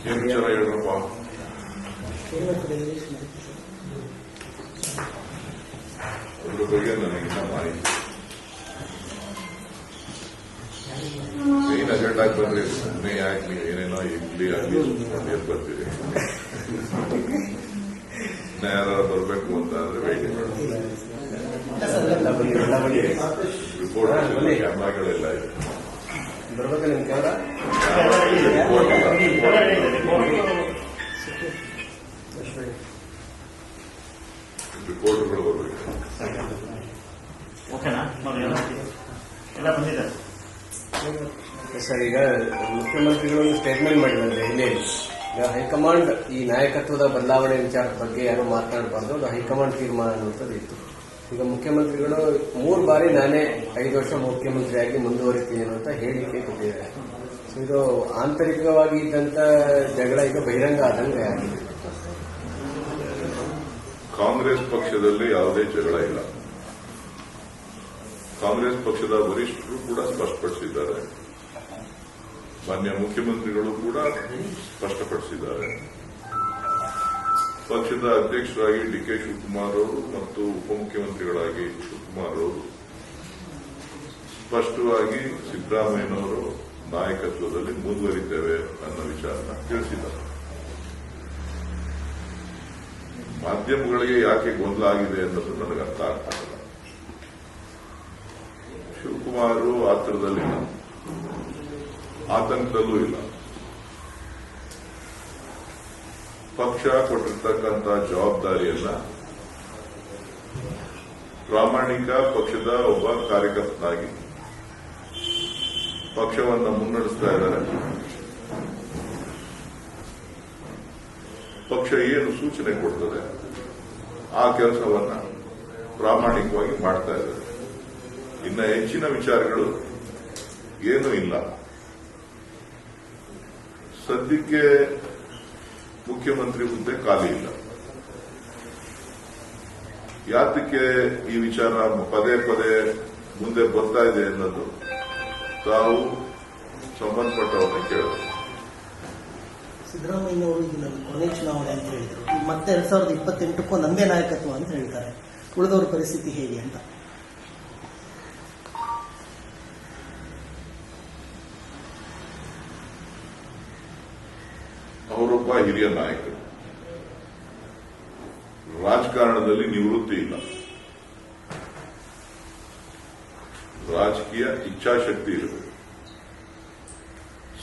ಏನು ವಿಚಾರ ಹೇಳ್ರಪ್ಪ? ಅದ್ರ ಬಗ್ಗೆ ನನಗಿನ್ನ ಮಾಹಿತಿ ಮೇನ್ ಅಜೆಂಡ್ ಆಗಿ ಬಂದ್ರೆ ಸುಮ್ಮನೆ ಯಾಕೆ ನೀವು ಏನೇನೋ ಇಡ್ಲಿ ಆಗಲಿ ಸುಮ್ಮನೆ ಬರ್ತೀರಿ. ಇನ್ನ ಯಾರು ಬರ್ಬೇಕು ಅಂತ ಅಂದ್ರೆ ವೇಟಿಂಗ್ ರಿಪೋರ್ಟ್ ಕ್ಯಾಮ್ರಾಗಳೆಲ್ಲ ಇದೆ. ರಿಪೋರ್ಟ್ಗಳು ಬರಬೇಕು. ಸರ್, ಈಗ ಮುಖ್ಯಮಂತ್ರಿಗಳು ಸ್ಟೇಟ್ಮೆಂಟ್ ಮಾಡಿದ್ದಾರೆ ದೆಹಲಿಯಲ್ಲಿ. ಈಗ ಹೈಕಮಾಂಡ್ ಈ ನಾಯಕತ್ವದ ಬದಲಾವಣೆ ವಿಚಾರದ ಬಗ್ಗೆ ಯಾರು ಮಾತನಾಡಬಾರ್ದು, ಅದು ಹೈಕಮಾಂಡ್ ತೀರ್ಮಾನ ಅನ್ನುವಂಥದ್ದು ಇತ್ತು. ಈಗ ಮುಖ್ಯಮಂತ್ರಿಗಳು 3 ಬಾರಿ ನಾನೇ 5 ವರ್ಷ ಮುಖ್ಯಮಂತ್ರಿಯಾಗಿ ಮುಂದುವರಿತೀನಿ ಅಂತ ಹೇಳಿಕೆ ಕೊಟ್ಟಿದ್ದಾರೆ. ಇದು ಆಂತರಿಕವಾಗಿ ಇದ್ದಂತ ಜಗಳ ಈಗ ಬಹಿರಂಗ ಆದಂಗೆ ಆಗಿದೆ. ಕಾಂಗ್ರೆಸ್ ಪಕ್ಷದಲ್ಲಿ ಯಾವುದೇ ಜಗಳ ಇಲ್ಲ. ಕಾಂಗ್ರೆಸ್ ಪಕ್ಷದ ವರಿಷ್ಠರು ಕೂಡ ಸ್ಪಷ್ಟಪಡಿಸಿದ್ದಾರೆ. ಮಾನ್ಯ ಮುಖ್ಯಮಂತ್ರಿಗಳು ಕೂಡ ಸ್ಪಷ್ಟಪಡಿಸಿದ್ದಾರೆ. ಪಕ್ಷದ ಅಧ್ಯಕ್ಷರಾಗಿ ಡಿಕೆ ಶಿವಕುಮಾರ್ ಅವರು ಮತ್ತು ಉಪಮುಖ್ಯಮಂತ್ರಿಗಳಾಗಿ ಶಿವಕುಮಾರ್ ಅವರು ಸ್ಪಷ್ಟವಾಗಿ ಸಿದ್ದರಾಮಯ್ಯನವರು ನಾಯಕತ್ವದಲ್ಲಿ ಮುಂದುವರಿತೇವೆ ಅನ್ನೋ ವಿಚಾರನ ತಿಳಿಸಿದ್ದಾರೆ. ಮಾಧ್ಯಮಗಳಿಗೆ ಯಾಕೆ ಗೊಂದಲ ಆಗಿದೆ ಅನ್ನೋದು ನನಗೆ ಅರ್ಥ ಆಗ್ತಿಲ್ಲ. ಶಿವಕುಮಾರ್ ಆತರದಲ್ಲಿಲ್ಲ, ಆತಂಕದಲ್ಲೂ ಇಲ್ಲ. ಪಕ್ಷ ಕೊಟ್ಟಿರ್ತಕ್ಕಂಥ ಜವಾಬ್ದಾರಿಯನ್ನ ಪ್ರಾಮಾಣಿಕ ಪಕ್ಷದ ಒಬ್ಬ ಕಾರ್ಯಕರ್ತನಾಗಿ ಪಕ್ಷವನ್ನು ಮುನ್ನಡೆಸ್ತಾ ಇದ್ದಾರೆ. ಪಕ್ಷ ಏನು ಸೂಚನೆ ಕೊಡ್ತದೆ ಆ ಕೆಲಸವನ್ನ ಪ್ರಾಮಾಣಿಕವಾಗಿ ಮಾಡ್ತಾ ಇದ್ದಾರೆ. ಇನ್ನ ಹೆಚ್ಚಿನ ವಿಚಾರಗಳು ಏನೂ ಇಲ್ಲ. ಸದ್ಯಕ್ಕೆ ಮುಖ್ಯಮಂತ್ರಿ ಹುದ್ದೆ ಖಾಲಿ ಇಲ್ಲ. ಯಾತಕ್ಕೆ ಈ ವಿಚಾರ ಪದೇ ಪದೇ ಮುಂದೆ ಬರ್ತಾ ಇದೆ ಅನ್ನೋದು ತಾವು ಸಂಬಂಧಪಟ್ಟವನ್ನ ಕೇಳಬೇಕು. ಸಿದ್ದರಾಮಯ್ಯನವರು ಇದು ನನ್ನ ಕೊನೆ ಚುನಾವಣೆ ಅಂತ ಹೇಳಿದರು. ಮತ್ತೆ 2028ಕ್ಕೂ ನಮ್ಮದೇ ನಾಯಕತ್ವ ಅಂತ ಹೇಳ್ತಾರೆ. ಉಳಿದವರ ಪರಿಸ್ಥಿತಿ ಹೇಗೆ ಅಂತ? ಅವರೊಬ್ಬ ಹಿರಿಯ ನಾಯಕರು. ರಾಜಕಾರಣದಲ್ಲಿ ನಿವೃತ್ತಿ ಇಲ್ಲ. ರಾಜಕೀಯ ಇಚ್ಛಾಶಕ್ತಿ ಇರಬೇಕು.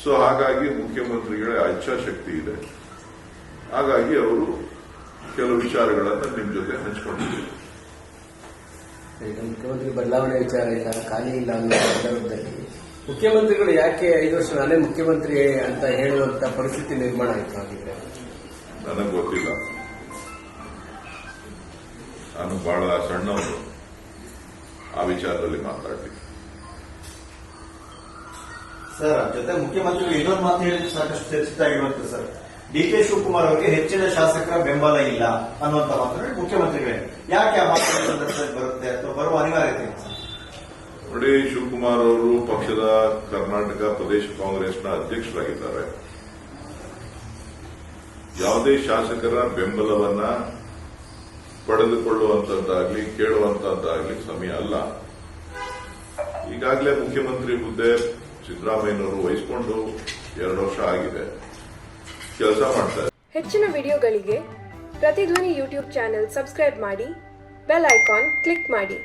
ಸೊ ಹಾಗಾಗಿ ಮುಖ್ಯಮಂತ್ರಿಗಳ ಇಚ್ಛಾಶಕ್ತಿ ಇದೆ. ಹಾಗಾಗಿ ಅವರು ಕೆಲವು ವಿಚಾರಗಳನ್ನು ನಿಮ್ಮ ಜೊತೆ ಹಂಚಿಕೊಂಡಿದ್ದಾರೆ. ಈಗ ಮುಖ್ಯಮಂತ್ರಿ ಬದಲಾವಣೆ ವಿಚಾರ ಇಲ್ಲ, ಖಾಲಿ ಇಲ್ಲ ಅನ್ನೋ ಸಂದರ್ಭದಲ್ಲಿ ಮುಖ್ಯಮಂತ್ರಿಗಳು ಯಾಕೆ 5 ವರ್ಷ ನಾನೇ ಮುಖ್ಯಮಂತ್ರಿ ಅಂತ ಹೇಳುವಂತ ಪರಿಸ್ಥಿತಿ ನಿರ್ಮಾಣ ಆಯಿತು ಆಗಿದ್ರೆ? ನನಗೆ ಗೊತ್ತಿಲ್ಲ. ನಾನು ಬಹಳ ಸಣ್ಣವನು ಆ ವಿಚಾರದಲ್ಲಿ ಮಾತಾಡ್ತೀನಿ. ಸರ್, ಜೊತೆ ಮುಖ್ಯಮಂತ್ರಿಗಳು ಇನ್ನೊಂದು ಮಾತು ಹೇಳಿದ್ರೆ ಸಾಕಷ್ಟು ಚರ್ಚಿತಾಗಿರುವಂತೆ ಸರ್. ಡಿಕೆ ಶಿವಕುಮಾರ್ ಅವರಿಗೆ ಹೆಚ್ಚಿನ ಶಾಸಕರ ಬೆಂಬಲ ಇಲ್ಲ ಅನ್ನುವಂತ ಮಾತನ್ನು ಮುಖ್ಯಮಂತ್ರಿಗಳೇ ಯಾಕೆ ಆ ಮಾತು ಸಂದರ್ಭದಲ್ಲಿ ಬರುತ್ತೆ ಅಥವಾ ಬರುವ ಅನಿವಾರ್ಯತೆ ಇದೆ ಸರ್? ನೋಡಿ, ಶಿವಕುಮಾರ್ ಅವರು ಪಕ್ಷದ ಕರ್ನಾಟಕ ಪ್ರದೇಶ ಕಾಂಗ್ರೆಸ್ನ ಅಧ್ಯಕ್ಷರಾಗಿದ್ದಾರೆ. ಯಾವುದೇ ಶಾಸಕರ ಬೆಂಬಲವನ್ನ ಪಡೆದುಕೊಳ್ಳುವಂತದ್ದಾಗಲಿ ಕೇಳುವಂತದ್ದಾಗಲಿ ಸಮಯ ಅಲ್ಲ. ಈಗಾಗಲೇ ಮುಖ್ಯಮಂತ್ರಿ ಹುದ್ದೆ ಸಿದ್ದರಾಮಯ್ಯನವರು ವಹಿಸಿಕೊಂಡು 2 ವರ್ಷ ಆಗಿದೆ, ಕೆಲಸ ಮಾಡ್ತಾರೆ. ಹೆಚ್ಚಿನ ವಿಡಿಯೋಗಳಿಗೆ ಪ್ರತಿಧ್ವನಿ ಯೂಟ್ಯೂಬ್ ಚಾನೆಲ್ ಸಬ್ಸ್ಕ್ರೈಬ್ ಮಾಡಿ, ಬೆಲ್ ಐಕಾನ್ ಕ್ಲಿಕ್ ಮಾಡಿ.